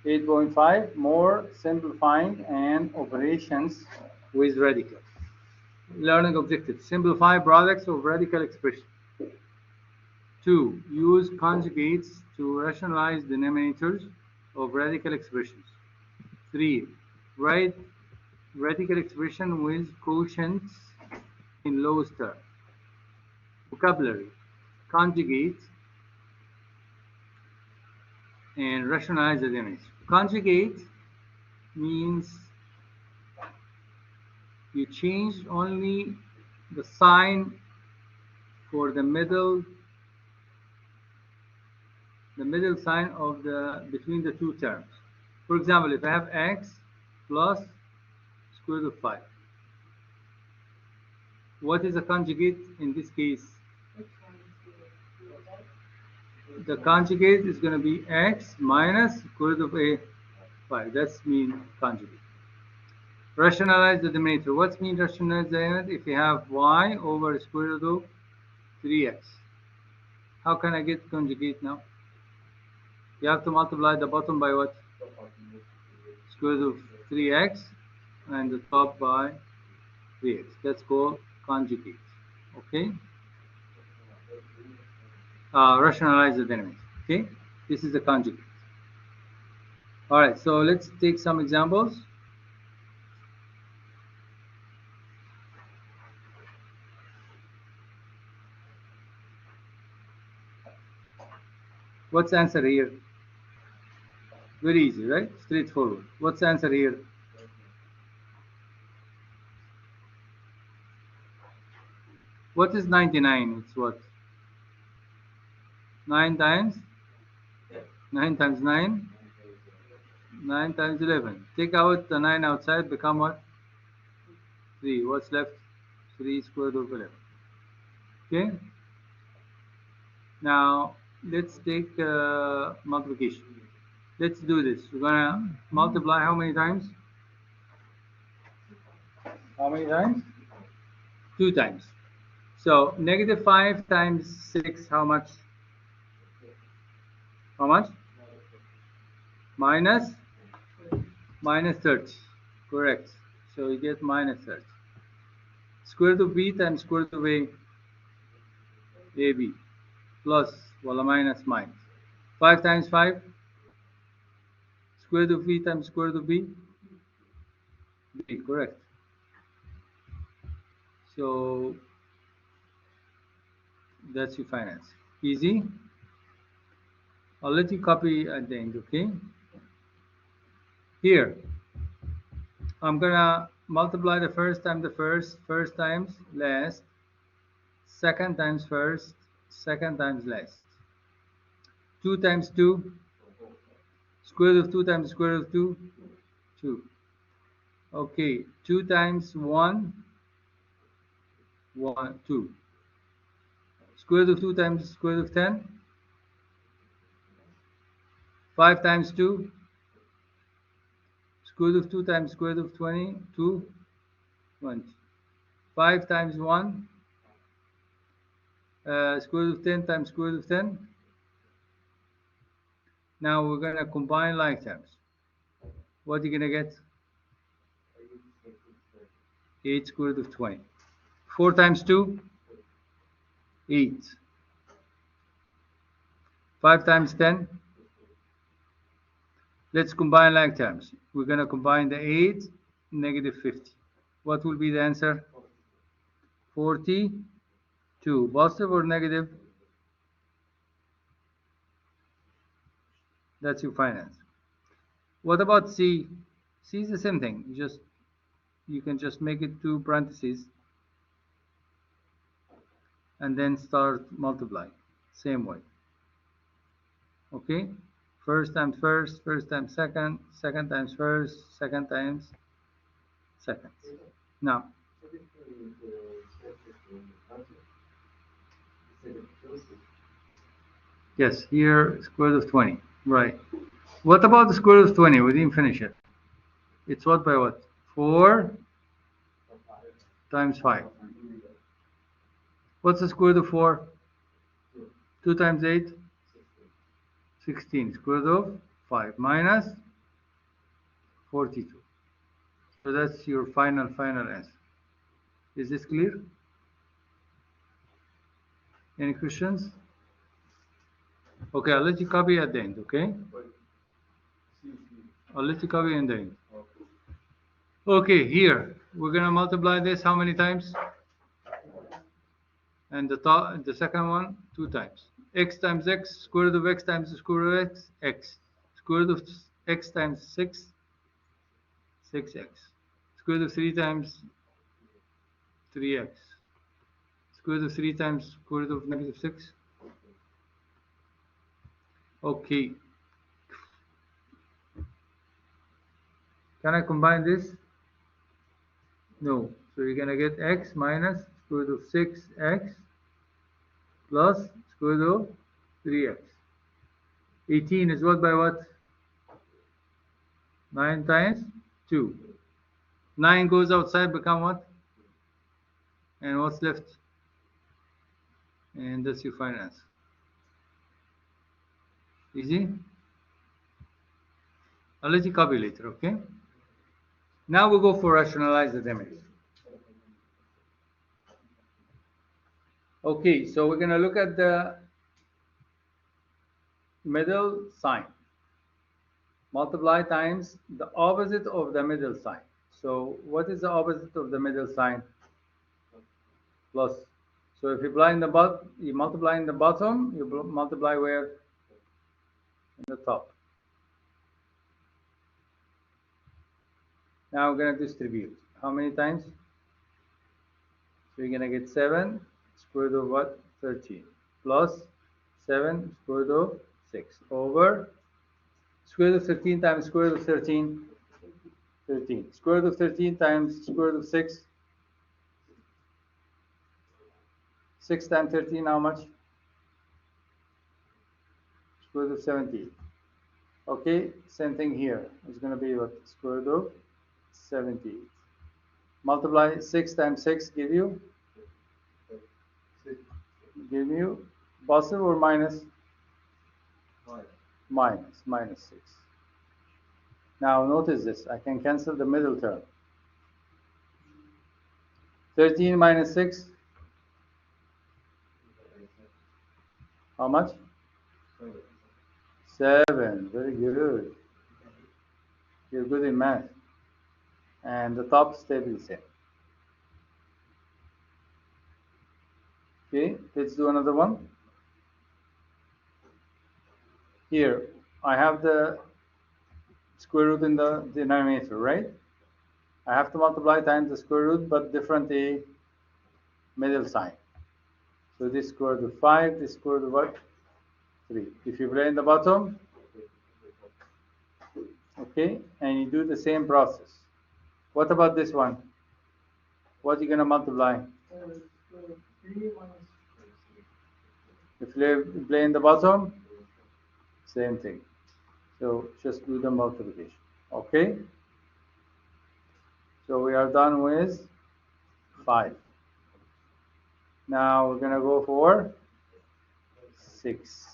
8.5, more simplifying and operations with radical. Learning objectives: simplify products of radical expression. 2. Use conjugates to rationalize denominators of radical expressions. 3. Write radical expression with quotients in lowest term. Vocabulary: conjugate and rationalize the denominator. Conjugate means you change only the sign for the middle sign of the between the two terms. For example, if I have x plus square root of 5, what is a conjugate in this case? The conjugate is going to be x minus square root of a 5. That's mean conjugate. Rationalize the denominator. What's mean rationalize the denominator? If you have y over square root of 3x, how can I get conjugate now? You have to multiply the bottom by what? Square root of 3x and the top by 3x. That's called conjugate. Okay? Rationalize the denominator. Okay? This is the conjugate. Alright, so let's take some examples. What's the answer here? Very easy, right? Straightforward. What's the answer here? What is 99? It's what? 9 times 9 times 9? 9 times 11. Take out the 9 outside, become what? 3. What's left? 3 square root of 11. Okay? Now, let's take multiplication. Let's do this. We're going to multiply how many times? How many times? 2 times. So, negative 5 times 6, how much? How much? Minus 30. Correct. So, you get minus 30. Square root of b times square root of a, ab, plus, well, minus. 5 times 5, square root of b times square root of b, correct. So, that's your finance. Easy. I'll let you copy at the end, okay? Here, I'm gonna multiply the first times the first times last, second times first, second times last. 2 times 2, square root of 2 times square root of 2, 2. Okay, 2 times 1, 2. Square root of 2 times square root of 10, 5 times 2, square root of 2 times square root of 20, 2, 20. 5 times 1, square root of 10 times square root of 10. Now we're going to combine like terms. What are you going to get? 8 square root of 20. 4 times 2, 8. 5 times 10. Let's combine like terms. We're going to combine the 8, negative 50. What will be the answer? 42. Positive or negative? That's your finance. What about C? C is the same thing. You can just make it 2 parentheses and then start multiplying. Same way. Okay? First times first, first times second, second times first, second times second. Now, yes, here square root of 20. Right. What about the square root of 20? We didn't finish it. It's what by what? 4 times 5. What's the square root of 4? 2 times 8? 16. Square root of 5 minus 42. So that's your final answer. Is this clear? Any questions? Okay, I'll let you copy at the end, okay? I'll let you copy in the end. Okay, here, we're gonna multiply this how many times? And the second one, 2 times. X times x, square root of x times the square root of x, x. Square root of x times 6, 6x. Square root of 3 times 3x. Square root of 3 times square root of negative 6. Okay. Can I combine this? No. So you're going to get x minus square root of 6x plus square root of 3x. 18 is what by what? 9 times 2. 9 goes outside, become what? And what's left? And that's your final answer. Easy? I'll let you copy later, okay? Now we go for rationalize the damage. Okay, so we're going to look at the middle sign. Multiply times the opposite of the middle sign. So what is the opposite of the middle sign? Plus. So if you multiply in the bottom, you multiply where? In the top. Now we're going to distribute. How many times? So you're going to get 7 square root of what? 13 plus 7 square root of 6 over square root of 13 times square root of 13, 13. Square root of 13 times square root of 6. 6 times 13, how much? Square root of 17. Okay, same thing here. It's going to be what? Square root of 70. Multiply 6 times 6 give you? Give you positive or minus? Minus 6. Now notice this. I can cancel the middle term. 13 minus 6. How much? 7. Very good. You're good in math. And the top stay the same. Okay, let's do another one. Here, I have the square root in the denominator, right? I have to multiply times the square root, but different a middle sign. So this square root of 5, this square root of what? 3. If you play in the bottom, okay, and you do the same process. What about this one? What are you going to multiply? If you play in the bottom, same thing. So just do the multiplication. Okay? So we are done with 5. Now we're going to go for 6.